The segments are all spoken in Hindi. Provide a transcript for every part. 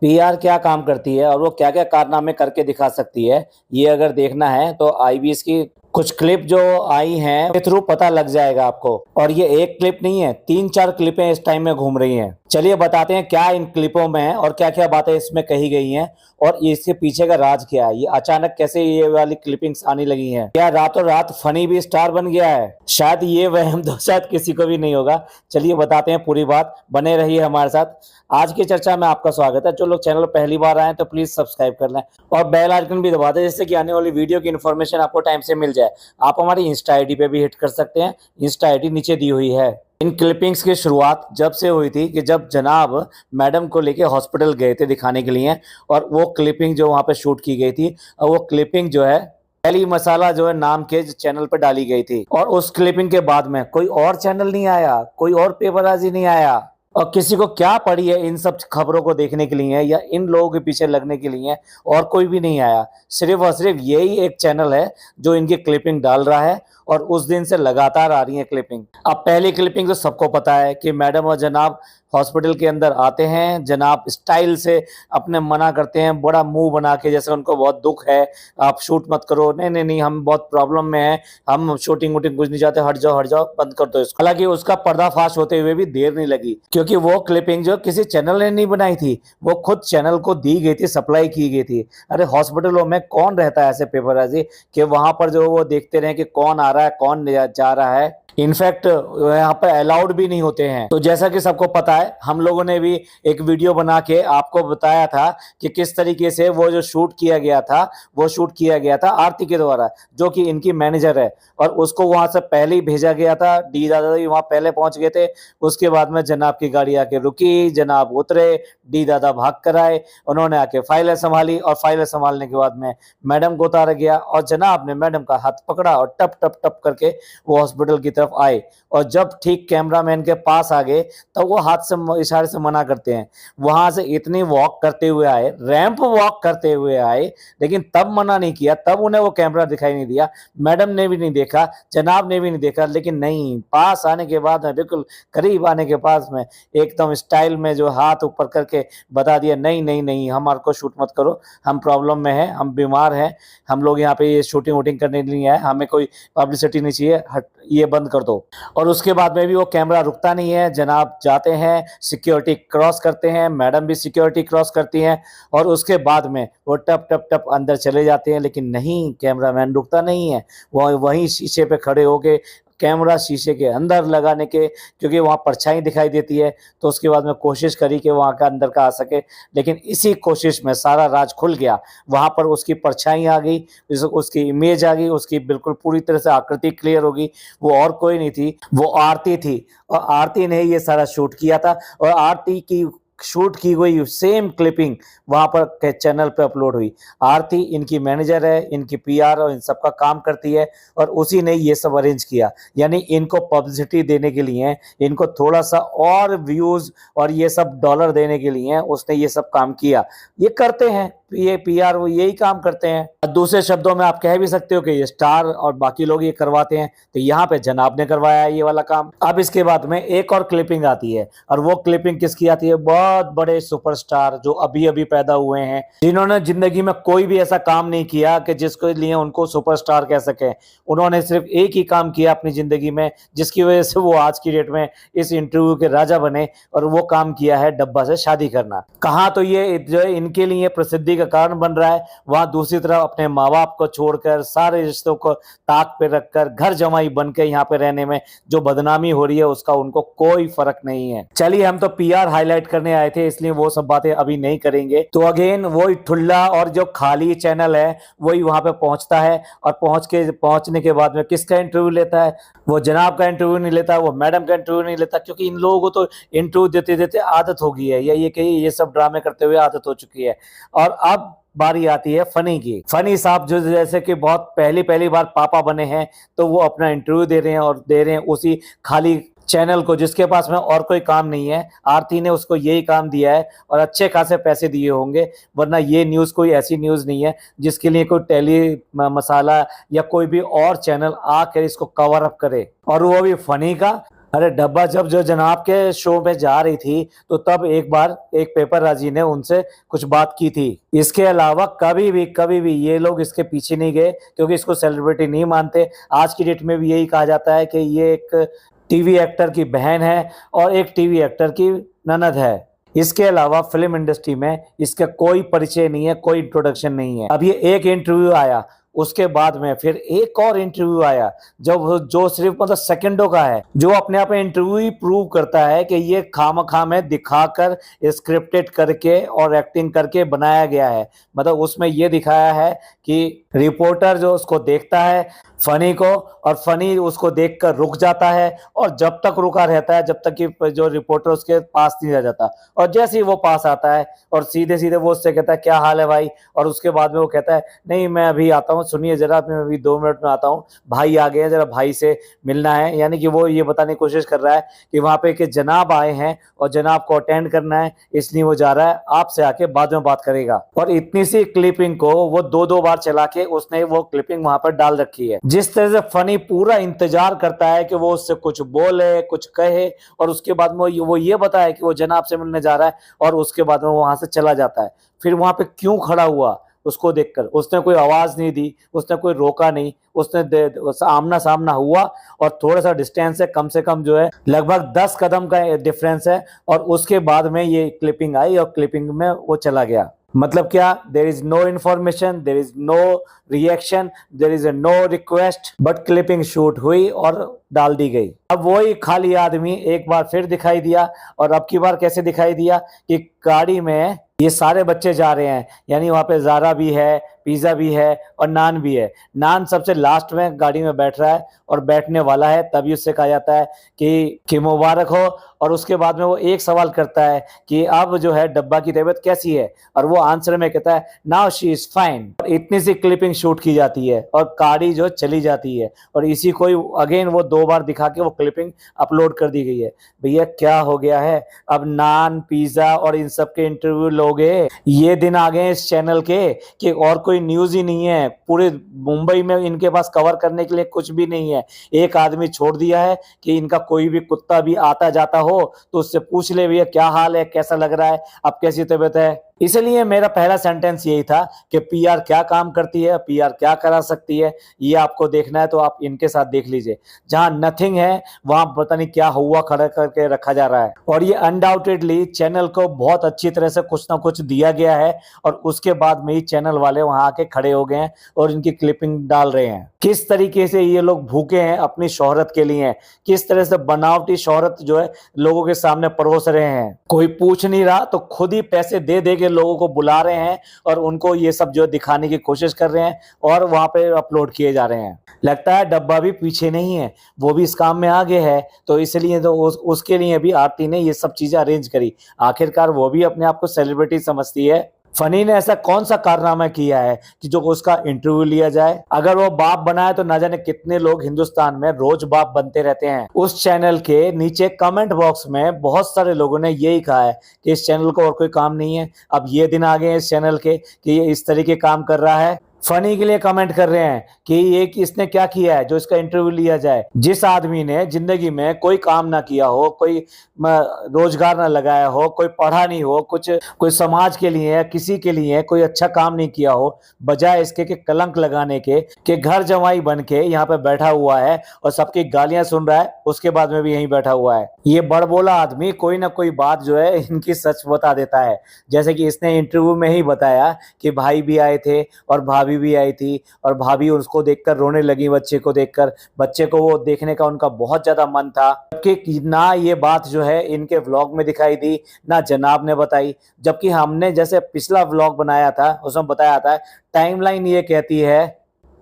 पीआर क्या काम करती है और वो क्या-क्या कारनामे करके दिखा सकती है, ये अगर देखना है तो आईबीएस की कुछ क्लिप जो आई हैं के थ्रू पता लग जाएगा आपको। और ये एक क्लिप नहीं है, 3-4 क्लिपें इस टाइम में घूम रही हैं। चलिए बताते हैं क्या इन क्लिपों में है और क्या-क्या बातें इसमें कही गई हैं और इसके पीछे का राज क्या है। ये अचानक कैसे ये वाली क्लिपिंग्स आने लगी हैं? क्या रातों रात फनी भी स्टार बन गया है? शायद ये वहम तो शायद किसी को भी नहीं होगा। चलिए बताते हैं पूरी बात, बने रहिए हमारे साथ। आज की चर्चा में आपका स्वागत है। जो लोग चैनल पर पहली बार आए तो प्लीज सब्सक्राइब कर लें और बेल आइकन भी दबा दें जिससे कि आने वाली वीडियो की इन्फॉर्मेशन आपको टाइम से मिल जाए। आप हमारी इंस्टा आईडी पे भी हिट कर सकते हैं, इंस्टा आईडी नीचे दी हुई है। इन क्लिपिंग्स की शुरुआत जब से हुई थी कि जब जनाब मैडम को लेके हॉस्पिटल गए थे दिखाने के लिए, और वो क्लिपिंग जो वहाँ पे शूट की गई थी और वो क्लिपिंग जो है पहली मसाला जो है नाम के चैनल पर डाली गई थी। और उस क्लिपिंग के बाद में कोई और चैनल नहीं आया, कोई और पेपरबाजी नहीं आया और किसी को क्या पड़ी है इन सब खबरों को देखने के लिए या इन लोगों के पीछे लगने के लिए, और कोई भी नहीं आया। सिर्फ और सिर्फ यही एक चैनल है जो इनकी क्लिपिंग डाल रहा है और उस दिन से लगातार आ रही है क्लिपिंग। अब पहली क्लिपिंग तो सबको पता है कि मैडम और जनाब हॉस्पिटल के अंदर आते हैं, जनाब स्टाइल से अपने मना करते हैं, बड़ा मुंह बना के जैसे उनको बहुत दुख है, आप शूट मत करो, नहीं नहीं नहीं हम बहुत प्रॉब्लम में हैं, हम शूटिंग वूटिंग कुछ नहीं चाहते, हट जाओ बंद कर दो इसको। हालांकि उसका पर्दाफाश होते हुए भी देर नहीं लगी क्योंकि वो क्लिपिंग जो किसी चैनल ने नहीं बनाई थी, वो खुद चैनल को दी गई थी, सप्लाई की गई थी। अरे हॉस्पिटलों में कौन रहता है ऐसे पेपरबाजी कि वहां पर जो वो देखते रहे कि कौन आ रहा है कौन जा रहा है। इनफैक्ट यहाँ पर अलाउड भी नहीं होते हैं। तो जैसा कि सबको पता है, हम लोगों ने भी एक वीडियो बना के आपको बताया था कि किस तरीके से वो जो शूट किया गया था, वो शूट किया गया था आरती के द्वारा, जो कि इनकी मैनेजर है, और उसको वहां से पहले ही भेजा गया था। डी दादा जी वहां पहले पहुंच गए थे। उसके बाद में जनाब की गाड़ी आके रुकी, जनाब उतरे, डी दादा भाग कर आए, उन्होंने आके फाइलें संभाली और फाइलें संभालने के बाद में मैडम को उतारा गया और जनाब ने मैडम का हाथ पकड़ा और टप टप टप करके वो हॉस्पिटल की तरफ आए। और जब ठीक कैमरामैन के पास आ गए तो वो हाथ से इशारे से मना करते हैं। वहां से इतनी वॉक करते हुए आए, रैंप वॉक करते हुए आए, लेकिन तब मना नहीं किया, तब उन्हें वो कैमरा दिखाई नहीं दिया, मैडम ने भी नहीं देखा, जनाब ने भी नहीं देखा। लेकिन नहीं, पास आने के बाद में, बिल्कुल करीब आने के पास में, एकदम स्टाइल में जो हाथ ऊपर करके बता दिया, नहीं नहीं नहीं हमारे को शूट मत करो, हम प्रॉब्लम में हैं, हम बीमार हैं, हम लोग यहाँ पे ये शूटिंग वूटिंग करने नहीं आए, हमें कोई पब्लिसिटी नहीं चाहिए, हट ये बंद कर दो। और उसके बाद में भी वो कैमरा रुकता नहीं है, जनाब जाते हैं, सिक्योरिटी क्रॉस करते हैं, मैडम भी सिक्योरिटी क्रॉस करती हैं और उसके बाद में वो टप टप टप अंदर चले जाते हैं। लेकिन नहीं, कैमरामैन रुकता नहीं है, वो वहीं शीशे पे खड़े होके कैमरा शीशे के अंदर लगाने के, क्योंकि वहाँ परछाई दिखाई देती है, तो उसके बाद में कोशिश करी कि वहाँ का अंदर का आ सके। लेकिन इसी कोशिश में सारा राज खुल गया। वहाँ पर उसकी परछाई आ गई, उसकी इमेज आ गई, उसकी बिल्कुल पूरी तरह से आकृति क्लियर होगी। वो और कोई नहीं थी, वो आरती थी और आरती ने ये सारा शूट किया था। और आरती की शूट की गई सेम क्लिपिंग वहां पर चैनल पे अपलोड हुई। आरती इनकी मैनेजर है, इनकी पीआर और इन सब का काम करती है और उसी ने ये सब अरेंज किया। यानी इनको पब्लिसिटी देने के लिए, इनको थोड़ा सा और व्यूज और ये सब डॉलर देने के लिए उसने ये सब काम किया। ये करते हैं, ये पीआर वो यही काम करते हैं। दूसरे शब्दों में आप कह भी सकते हो कि ये स्टार और बाकी लोग ये करवाते हैं, तो यहाँ पे जनाब ने करवाया है ये वाला काम। अब इसके बाद में एक और क्लिपिंग आती है और वो क्लिपिंग किसकी आती है? बहुत बड़े सुपरस्टार जो अभी अभी पैदा हुए हैं, जिन्होंने जिंदगी में कोई भी ऐसा काम नहीं किया कि जिसके लिए उनको सुपरस्टार कह सके। उन्होंने सिर्फ एक ही काम किया अपनी जिंदगी में, जिसकी वजह से वो आज की डेट में इस इंटरव्यू के राजा बने, और वो काम किया है डब्बा से शादी करना। कहाँ तो ये जो है इनके लिए प्रसिद्धि का कारण बन रहा है, वहां दूसरी तरफ अपने माँ बाप को छोड़कर सारे रिश्तों को ताक पे रखकर घर जमाई बन के यहाँ पे रहने में जो बदनामी हो रही है उसका उनको कोई फर्क नहीं है। चलिए, हम तो पीआर हाईलाइट करने आए थे, इसलिए वो सब बातें अभी नहीं करेंगे। तो अगेन वही ठुल्ला और जो खाली चैनल है वही वहां पे पहुंचता है और पहुंचने के बाद में किसका इंटरव्यू लेता है? वो जनाब का इंटरव्यू नहीं लेता, वो मैडम का इंटरव्यू नहीं लेता, क्योंकि इन लोगों को तो इंटरव्यू देते देते आदत हो गई है, या ये कहिए ये सब ड्रामे करते हुए आदत हो चुकी है। और अब बारी आती है फनी की। फनी साहब जो जैसे कि बहुत पहली बार पापा बने हैं, तो वो अपना इंटरव्यू दे रहे हैं और दे रहे हैं उसी खाली चैनल को जिसके पास में और कोई काम नहीं है। आरती ने उसको यही काम दिया है और अच्छे खासे पैसे दिए होंगे, वरना ये न्यूज़ कोई ऐसी न्यूज़ नहीं है जिसके लिए कोई टेली मसाला या कोई भी और चैनल आकर इसको कवर अप करे, और वो भी फनी का। अरे डब्बा जब जो जनाब के शो में जा रही थी तो तब एक बार एक पेपरराजी ने उनसे कुछ बात की थी। इसके अलावा कभी भी ये लोग इसके पीछे नहीं गए क्योंकि इसको सेलिब्रिटी नहीं मानते। आज की डेट में भी यही कहा जाता है कि ये एक टीवी एक्टर की बहन है और एक टीवी एक्टर की ननद है। इसके अलावा फिल्म इंडस्ट्री में इसका कोई परिचय नहीं है, कोई इंट्रोडक्शन नहीं है। अब ये एक इंटरव्यू आया, उसके बाद में फिर एक और इंटरव्यू आया जो सिर्फ मतलब सेकंडों का है, जो अपने आप में इंटरव्यू ही प्रूव करता है कि ये खामखा में दिखाकर स्क्रिप्टेड करके और एक्टिंग करके बनाया गया है। मतलब उसमें ये दिखाया है कि रिपोर्टर जो उसको देखता है फनी को, और फनी उसको देखकर रुक जाता है और जब तक रुका रहता है जब तक कि जो रिपोर्टर उसके पास नहीं रह जाता, और जैसे ही वो पास आता है और सीधे सीधे वो उससे कहता है क्या हाल है भाई, और उसके बाद में वो कहता है नहीं मैं अभी आता हूँ, सुनिए जरा मैं अभी 2 मिनट में आता हूँ, भाई आ गए हैं, जरा भाई से मिलना है। यानी कि वो ये बताने की कोशिश कर रहा है कि वहां पे कि जनाब आए हैं और जनाब को अटेंड करना है, इसलिए वो जा रहा है, आपसे आके बाद में बात करेगा। और इतनी सी क्लिपिंग को वो 2-2 बार चला के उसने वो क्लिपिंग वहां पर डाल रखी है। जिस तरह से फनी पूरा इंतजार करता है कि वो उससे कुछ बोले कुछ कहे, और उसके बाद में वो ये बताए कि वो जनाब से मिलने जा रहा है, और उसके बाद में वो वहां से चला जाता है। फिर वहां पे क्यों खड़ा हुआ उसको देखकर, उसने कोई आवाज नहीं दी, उसने कोई रोका नहीं, उसने आमना सामना हुआ, और थोड़ा सा डिस्टेंस है, कम से कम जो है लगभग 10 कदम का डिफरेंस है, और उसके बाद में ये क्लिपिंग आई और क्लिपिंग में वो चला गया। मतलब क्या, there is no information, there is no reaction, there is no request, but clipping shoot हुई और डाल दी गई। अब वही खाली आदमी एक बार फिर दिखाई दिया, और अब की बार कैसे दिखाई दिया कि गाड़ी में ये सारे बच्चे जा रहे हैं, यानी वहां पे ज़ारा भी है, पिज़्ज़ा भी है और नान भी है। नान सबसे लास्ट में गाड़ी में बैठ रहा है और बैठने वाला है, तभी उससे कहा जाता है कि मुबारक हो, और उसके बाद में वो एक सवाल करता है कि अब जो है डब्बा की तबीयत कैसी है, और वो आंसर में कहता है नाउ शी इज फाइन। इतनी सी क्लिपिंग शूट की जाती है और गाड़ी जो चली जाती है, और इसी को अगेन वो 2 बार दिखा के वो क्लिपिंग अपलोड कर दी गई है। भैया क्या हो गया है, अब नान पिज़्ज़ा और इन सब के इंटरव्यू लोगे, ये दिन आ गए इस चैनल के कि और कोई न्यूज ही नहीं है। पूरे मुंबई में इनके पास कवर करने के लिए कुछ भी नहीं है। एक आदमी छोड़ दिया है कि इनका कोई भी कुत्ता भी आता जाता हो तो उससे पूछ ले भैया क्या हाल है, कैसा लग रहा है, अब कैसी तबीयत है। इसलिए मेरा पहला सेंटेंस यही था कि पीआर क्या काम करती है, पीआर क्या करा सकती है। ये आपको देखना है तो आप इनके साथ देख लीजिए। जहां नथिंग है वहां पता नहीं क्या हुआ खड़ा करके रखा जा रहा है, और ये अनडाउटेडली चैनल को बहुत अच्छी तरह से कुछ ना कुछ दिया गया है, और उसके बाद में ही चैनल वाले वहां आके खड़े हो गए हैं और इनकी क्लिपिंग डाल रहे हैं। किस तरीके से ये लोग भूखे हैं अपनी शोहरत के लिए, किस तरह से बनावटी शोहरत जो है लोगों के सामने परोस रहे हैं। कोई पूछ नहीं रहा तो खुद ही पैसे दे दे के लोगों को बुला रहे हैं और उनको ये सब जो दिखाने की कोशिश कर रहे हैं, और वहां पे अपलोड किए जा रहे हैं। लगता है डब्बा भी पीछे नहीं है, वो भी इस काम में आगे है, तो इसलिए तो उसके लिए भी आरती ने ये सब चीजें अरेंज करी। आखिरकार वो भी अपने आप को सेलिब्रिटी समझती है। फनी ने ऐसा कौन सा कारनामा किया है कि जो उसका इंटरव्यू लिया जाए। अगर वो बाप बना है तो ना जाने कितने लोग हिंदुस्तान में रोज बाप बनते रहते हैं। उस चैनल के नीचे कमेंट बॉक्स में बहुत सारे लोगों ने यही कहा है कि इस चैनल को और कोई काम नहीं है। अब ये दिन आ गए इस चैनल के कि ये इस तरीके काम कर रहा है। फनी के लिए कमेंट कर रहे हैं कि ये इसने क्या किया है जो इसका इंटरव्यू लिया जाए। जिस आदमी ने जिंदगी में कोई काम ना किया हो, कोई रोजगार ना लगाया हो, कोई पढ़ा नहीं हो, कोई समाज के लिए या किसी के लिए कोई अच्छा काम नहीं किया हो, बजाय इसके कि कलंक लगाने के घर जमाई बन के यहाँ पे बैठा हुआ है और सबकी गालियां सुन रहा है, उसके बाद में भी यहीं बैठा हुआ है। ये बड़बोला आदमी कोई ना कोई बात जो है इनकी सच बता देता है। जैसे कि इसने इंटरव्यू में ही बताया कि भाई भी आए थे और भाभी भी आई थी, और भाभी उसको देखकर रोने लगी, बच्चे को देखकर। बच्चे को वो देखने का उनका बहुत ज्यादा मन था। जबकि ना ये बात जो है इनके व्लॉग में दिखाई दी, ना जनाब ने बताई। जबकि हमने जैसे पिछला व्लॉग बनाया था उसमें बताया था, टाइमलाइन ये कहती है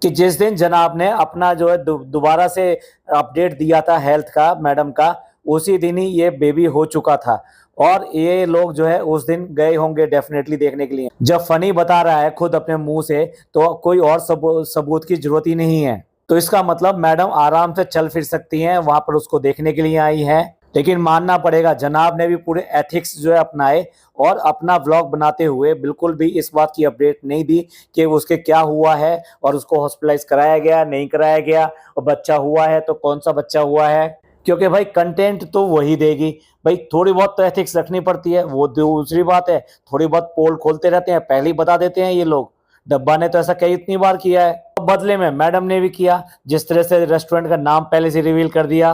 कि जिस दिन जनाब ने अपना जो है दोबारा से अपडेट दिया था हेल्थ का मैडम का, उसी दिन ही ये बेबी हो चुका था, और ये लोग जो है उस दिन गए होंगे डेफिनेटली देखने के लिए। जब फनी बता रहा है खुद अपने मुंह से तो कोई और सबूत की जरूरत ही नहीं है। तो इसका मतलब मैडम आराम से चल फिर सकती हैं, वहां पर उसको देखने के लिए आई हैं। लेकिन मानना पड़ेगा जनाब ने भी पूरे एथिक्स जो है अपनाए, और अपना व्लॉग बनाते हुए बिल्कुल भी इस बात की अपडेट नहीं दी कि उसके क्या हुआ है, और उसको हॉस्पिटलाइज कराया गया नहीं कराया गया, और बच्चा हुआ है तो कौन सा बच्चा हुआ है। क्योंकि भाई कंटेंट तो वही देगी। भाई थोड़ी बहुत तो एथिक्स रखनी पड़ती है, वो दूसरी बात है। थोड़ी बहुत पोल खोलते रहते हैं, पहले ही बता देते हैं ये लोग। डब्बा ने तो ऐसा कई इतनी बार किया है, बदले में मैडम ने भी किया, जिस तरह से रेस्टोरेंट का नाम पहले से रिवील कर दिया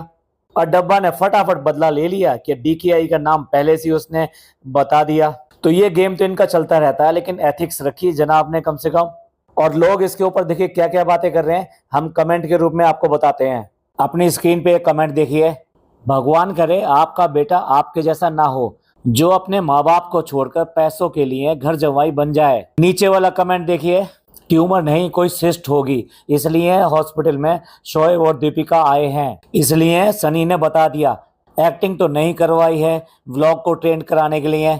और डब्बा ने फटाफट बदला ले लिया कि DKI का नाम पहले से उसने बता दिया। तो ये गेम तो इनका चलता रहता है, लेकिन एथिक्स रखिए जनाब ने कम से कम। और लोग इसके ऊपर देखिए क्या क्या बातें कर रहे हैं, हम कमेंट के रूप में आपको बताते हैं। अपनी स्क्रीन पे एक कमेंट देखिए। भगवान करे आपका बेटा आपके जैसा ना हो, जो अपने माँ बाप को छोड़कर पैसों के लिए घर जमाई बन जाए। नीचे वाला कमेंट देखिए। ट्यूमर नहीं कोई सिस्ट होगी, इसलिए हॉस्पिटल में शोएब और दीपिका आए हैं, इसलिए सनी ने बता दिया। एक्टिंग तो नहीं करवाई है, व्लॉग को ट्रेंड कराने के लिए।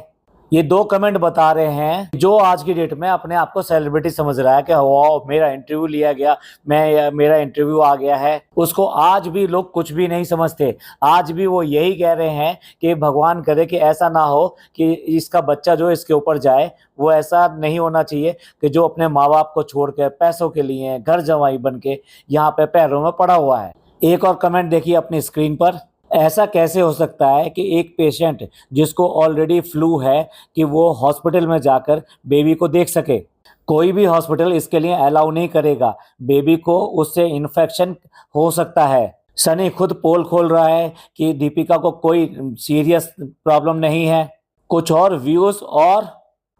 ये 2 कमेंट बता रहे हैं जो आज की डेट में अपने आप को सेलिब्रिटी समझ रहा है कि वाह मेरा इंटरव्यू लिया गया, मेरा इंटरव्यू आ गया है। उसको आज भी लोग कुछ भी नहीं समझते। आज भी वो यही कह रहे हैं कि भगवान करे कि ऐसा ना हो कि इसका बच्चा जो इसके ऊपर जाए। वो ऐसा नहीं होना चाहिए कि जो अपने माँ बाप को छोड़ कर पैसों के लिए घर जमाई बन के यहाँ पे पैरों में पड़ा हुआ है। एक और कमेंट देखिए अपनी स्क्रीन पर। ऐसा कैसे हो सकता है कि एक पेशेंट जिसको ऑलरेडी फ्लू है कि वो हॉस्पिटल में जाकर बेबी को देख सके। कोई भी हॉस्पिटल इसके लिए अलाउ नहीं करेगा, बेबी को उससे इन्फेक्शन हो सकता है। सनी खुद पोल खोल रहा है कि दीपिका को कोई सीरियस प्रॉब्लम नहीं है, कुछ और व्यूज और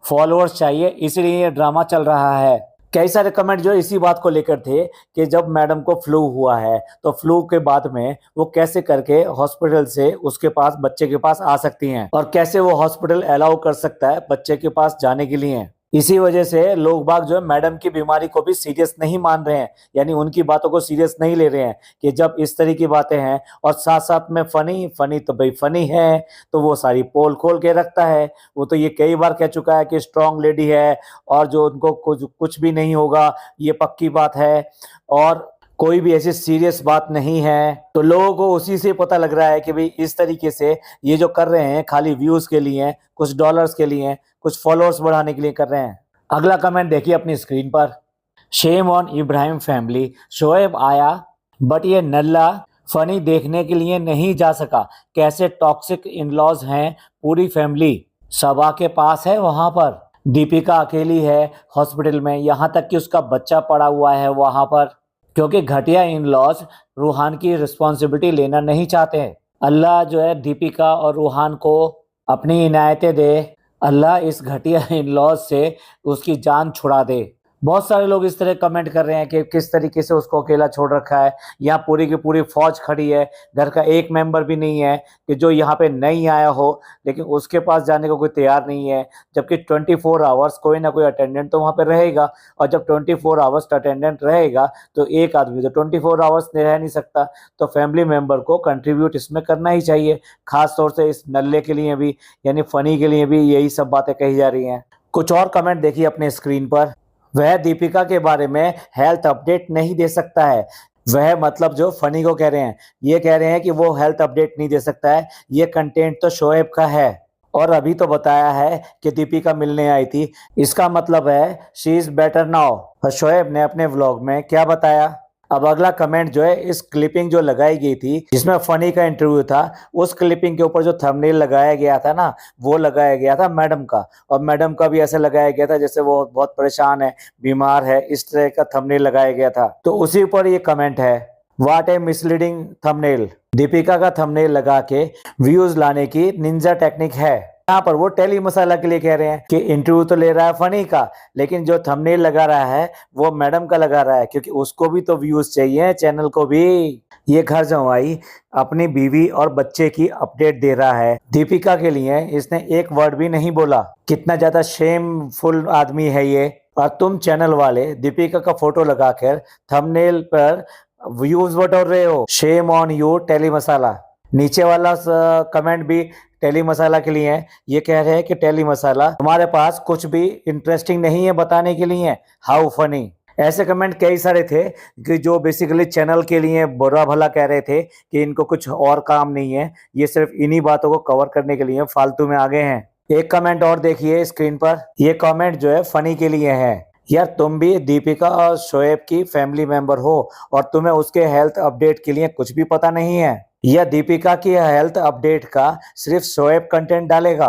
फॉलोअर्स चाहिए, इसलिए ये ड्रामा चल रहा है। कई सारे कमेंट जो इसी बात को लेकर थे कि जब मैडम को फ्लू हुआ है तो फ्लू के बाद में वो कैसे करके हॉस्पिटल से उसके पास बच्चे के पास आ सकती हैं और कैसे वो हॉस्पिटल अलाउ कर सकता है बच्चे के पास जाने के लिए। इसी वजह से लोग बाग जो है मैडम की बीमारी को भी सीरियस नहीं मान रहे हैं, यानी उनकी बातों को सीरियस नहीं ले रहे हैं कि जब इस तरह की बातें हैं। और साथ साथ में फनी तो भाई फनी है, तो वो सारी पोल खोल के रखता है। वो तो ये कई बार कह चुका है कि स्ट्रांग लेडी है और जो उनको कुछ भी नहीं होगा, ये पक्की बात है और कोई भी ऐसी सीरियस बात नहीं है। तो लोगों को उसी से पता लग रहा है कि भाई इस तरीके से ये जो कर रहे हैं खाली व्यूज के लिए, कुछ डॉलर्स के लिए, कुछ फॉलोअर्स बढ़ाने के लिए कर रहे हैं। अगला कमेंट देखिए अपनी स्क्रीन पर। Shame on Ibrahim family, Shoaib आया बट ये नल्ला फनी देखने के लिए नहीं जा सका। कैसे टॉक्सिक इन-लॉज हैं, पूरी फैमिली सबा के पास है वहां पर। दीपिका अकेली है हॉस्पिटल में, यहाँ तक कि उसका बच्चा पड़ा हुआ है वहां पर, क्योंकि घटिया इन-लॉज रूहान की रिस्पॉन्सिबिलिटी लेना नहीं चाहते हैं। अल्लाह जो है दीपिका और रूहान को अपनी इनायतें दे, अल्लाह इस घटिया इन-लॉज से उसकी जान छुड़ा दे। बहुत सारे लोग इस तरह कमेंट कर रहे हैं कि किस तरीके से उसको अकेला छोड़ रखा है, यहाँ पूरी की पूरी फौज खड़ी है, घर का एक मेंबर भी नहीं है कि जो यहाँ पे नहीं आया हो, लेकिन उसके पास जाने को कोई तैयार नहीं है। जबकि 24 आवर्स कोई ना कोई अटेंडेंट तो वहाँ पे रहेगा, और जब 24 आवर्स अटेंडेंट रहेगा तो एक आदमी तो 24 आवर्स रह नहीं सकता। तो फैमिली मेंबर को कंट्रीब्यूट इसमें करना ही चाहिए, खास तौर से इस नल्ले के लिए भी, यानी फनी के लिए भी यही सब बातें कही जा रही हैं। कुछ और कमेंट देखिए अपने स्क्रीन पर। वह दीपिका के बारे में हेल्थ अपडेट नहीं दे सकता है। वह मतलब जो फनी को कह रहे हैं, ये कह रहे हैं कि वो हेल्थ अपडेट नहीं दे सकता है, ये कंटेंट तो शोएब का है। और अभी तो बताया है कि दीपिका मिलने आई थी, इसका मतलब है शी इज बेटर नाउ। और शोएब ने अपने व्लॉग में क्या बताया। अब अगला कमेंट जो है, इस क्लिपिंग जो लगाई गई थी जिसमें फनी का इंटरव्यू था, उस क्लिपिंग के ऊपर जो थंबनेल लगाया गया था ना, वो लगाया गया था मैडम का। और मैडम का भी ऐसे लगाया गया था जैसे वो बहुत परेशान है, बीमार है, इस तरह का थंबनेल लगाया गया था। तो उसी पर ये कमेंट है, what A misleading thumbnail. Deepika का थंबनेल लगा के व्यूज लाने की निंजा टेक्निक है। यहाँ पर वो टेली मसाला के लिए कह रहे हैं कि इंटरव्यू तो ले रहा है फनी का, लेकिन जो थंबनेल लगा रहा है वो मैडम का लगा रहा है, क्योंकि उसको भी तो व्यूज चाहिए, चैनल को भी। ये घर जमाई अपनी बीवी और बच्चे की अपडेट दे रहा है दीपिका के लिए, इसने एक वर्ड भी नहीं बोला। कितना ज्यादा शेमफुल आदमी है ये। और तुम चैनल वाले दीपिका का फोटो लगाकर थंबनेल पर व्यूज बटोर रहे हो। शेम ऑन यू टेली मसाला। नीचे वाला कमेंट भी टेली मसाला के लिए है। ये कह रहे हैं कि टेली मसाला तुम्हारे पास कुछ भी इंटरेस्टिंग नहीं है बताने के लिए, हाउ फनी। ऐसे कमेंट कई सारे थे कि जो बेसिकली चैनल के लिए बुरा भला कह रहे थे कि इनको कुछ और काम नहीं है, ये सिर्फ इन्हीं बातों को कवर करने के लिए फालतू में आ गए हैं। एक कमेंट और देखिए स्क्रीन पर। ये कमेंट जो है फनी के लिए है। यार तुम भी दीपिका और शोएब की फैमिली मेंबर हो और तुम्हें उसके हेल्थ अपडेट के लिए कुछ भी पता नहीं है। यह दीपिका की हेल्थ अपडेट का सिर्फ शोएब कंटेंट डालेगा।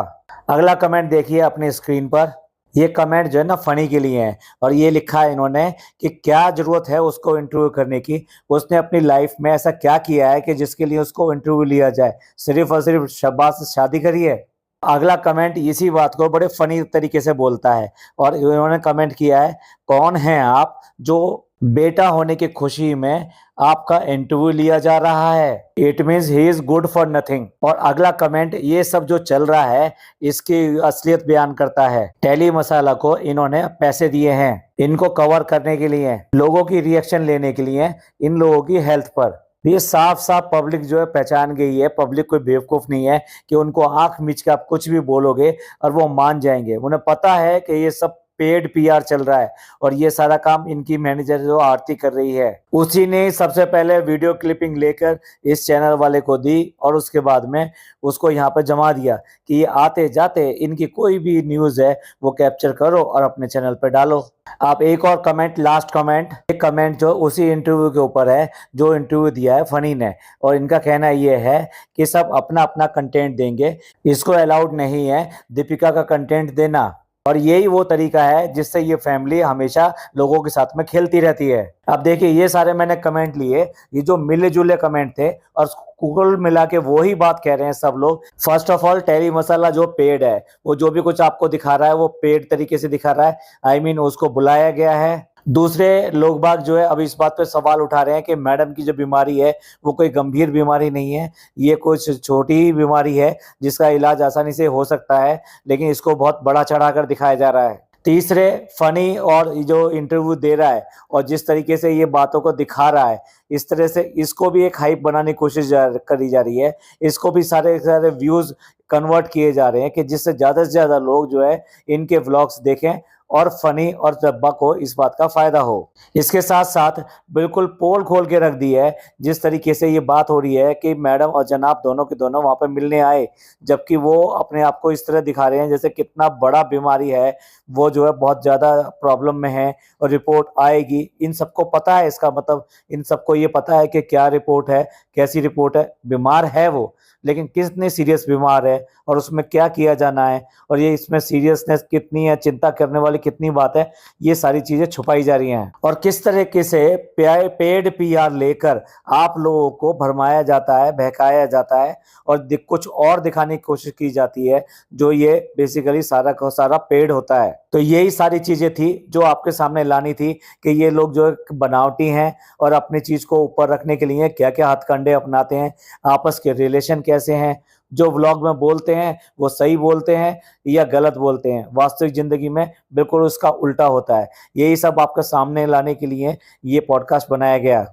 अगला कमेंट देखिए अपनी स्क्रीन पर। ये कमेंट जो है ना फनी के लिए है और ये लिखा है इन्होंने कि क्या जरूरत है उसको इंटरव्यू करने की, उसने अपनी लाइफ में ऐसा क्या किया है कि जिसके लिए उसको इंटरव्यू लिया जाए, सिर्फ और सिर्फ शहबाज से शादी करी है। अगला कमेंट इसी बात को बड़े फनी तरीके से बोलता है और इन्होंने कमेंट किया है, कौन है आप जो बेटा होने की खुशी में आपका इंटरव्यू लिया जा रहा है, it means he is good for nothing. और अगला कमेंट ये सब जो चल रहा है इसकी असलियत बयान करता है। टेली मसाला को इन्होंने पैसे दिए हैं इनको कवर करने के लिए, लोगों की रिएक्शन लेने के लिए इन लोगों की हेल्थ पर। ये साफ साफ पब्लिक जो है पहचान गई है, पब्लिक कोई बेवकूफ नहीं है कि उनको आंख मीच के आप कुछ भी बोलोगे और वो मान जाएंगे। उन्हें पता है कि ये सब पेड पीआर चल रहा है और ये सारा काम इनकी मैनेजर जो आरती कर रही है, उसी ने सबसे पहले वीडियो क्लिपिंग लेकर इस चैनल वाले को दी और उसके बाद में उसको यहाँ पे जमा दिया कि ये आते जाते इनकी कोई भी न्यूज है वो कैप्चर करो और अपने चैनल पे डालो। आप एक और कमेंट, लास्ट कमेंट, एक कमेंट जो उसी इंटरव्यू के ऊपर है जो इंटरव्यू दिया है फनी ने, और इनका कहना ये है कि सब अपना अपना कंटेंट देंगे, इसको अलाउड नहीं है दीपिका का कंटेंट देना। और यही वो तरीका है जिससे ये फैमिली हमेशा लोगों के साथ में खेलती रहती है। अब देखिए ये सारे मैंने कमेंट लिए, ये जो मिले जुले कमेंट थे और कुल मिला के वही बात कह रहे हैं सब लोग। फर्स्ट ऑफ ऑल टेली मसाला जो पेड है, वो जो भी कुछ आपको दिखा रहा है वो पेड तरीके से दिखा रहा है, आई मीन उसको बुलाया गया है। दूसरे लोग बाग जो है अब इस बात पे सवाल उठा रहे हैं कि मैडम की जो बीमारी है वो कोई गंभीर बीमारी नहीं है, ये कुछ छोटी ही बीमारी है जिसका इलाज आसानी से हो सकता है, लेकिन इसको बहुत बड़ा चढ़ाकर दिखाया जा रहा है। तीसरे फनी और जो इंटरव्यू दे रहा है और जिस तरीके से ये बातों को दिखा रहा है, इस तरह से इसको भी एक हाइप बनाने की कोशिश करी जा रही है, इसको भी सारे सारे व्यूज कन्वर्ट किए जा रहे हैं कि जिससे ज्यादा से ज्यादा लोग जो है इनके व्लॉग्स देखें और फनी और जब्बा को इस बात का फायदा हो। इसके साथ साथ बिल्कुल पोल खोल के रख दी है जिस तरीके से ये बात हो रही है कि मैडम और जनाब दोनों के दोनों वहां पर मिलने आए, जबकि वो अपने आप को इस तरह दिखा रहे हैं जैसे कितना बड़ा बीमारी है, वो जो है बहुत ज्यादा प्रॉब्लम में है और रिपोर्ट आएगी। इन सबको पता है, इसका मतलब इन सबको ये पता है कि क्या रिपोर्ट है, कैसी रिपोर्ट है, बीमार है वो, लेकिन कितनी सीरियस बीमार है और उसमें क्या किया जाना है और ये इसमें सीरियसनेस कितनी है, चिंता करने वाली कितनी बात है, ये सारी चीजें छुपाई जा रही हैं। और किस तरीके से पेड पीआर लेकर आप लोगों को भरमाया जाता है, बहकाया जाता है और कुछ और दिखाने की कोशिश की जाती है जो ये बेसिकली सारा का सारा पेड होता है। तो यही सारी चीजें थी जो आपके सामने लानी थी कि ये लोग जो बनावटी हैं और अपनी चीज को ऊपर रखने के लिए क्या क्या हथकंडे अपनाते हैं, आपस के रिलेशन कैसे हैं, जो व्लॉग में बोलते हैं वो सही बोलते हैं या गलत बोलते हैं, वास्तविक जिंदगी में बिल्कुल उसका उल्टा होता है। यही सब आपके सामने लाने के लिए ये पॉडकास्ट बनाया गया।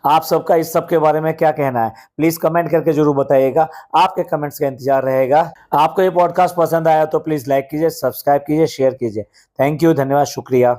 आप सबका इस सब के बारे में क्या कहना है प्लीज कमेंट करके जरूर बताइएगा, आपके कमेंट्स का इंतजार रहेगा। आपको ये पॉडकास्ट पसंद आया तो प्लीज लाइक कीजिए, सब्सक्राइब कीजिए, शेयर कीजिए। थैंक यू, धन्यवाद, शुक्रिया।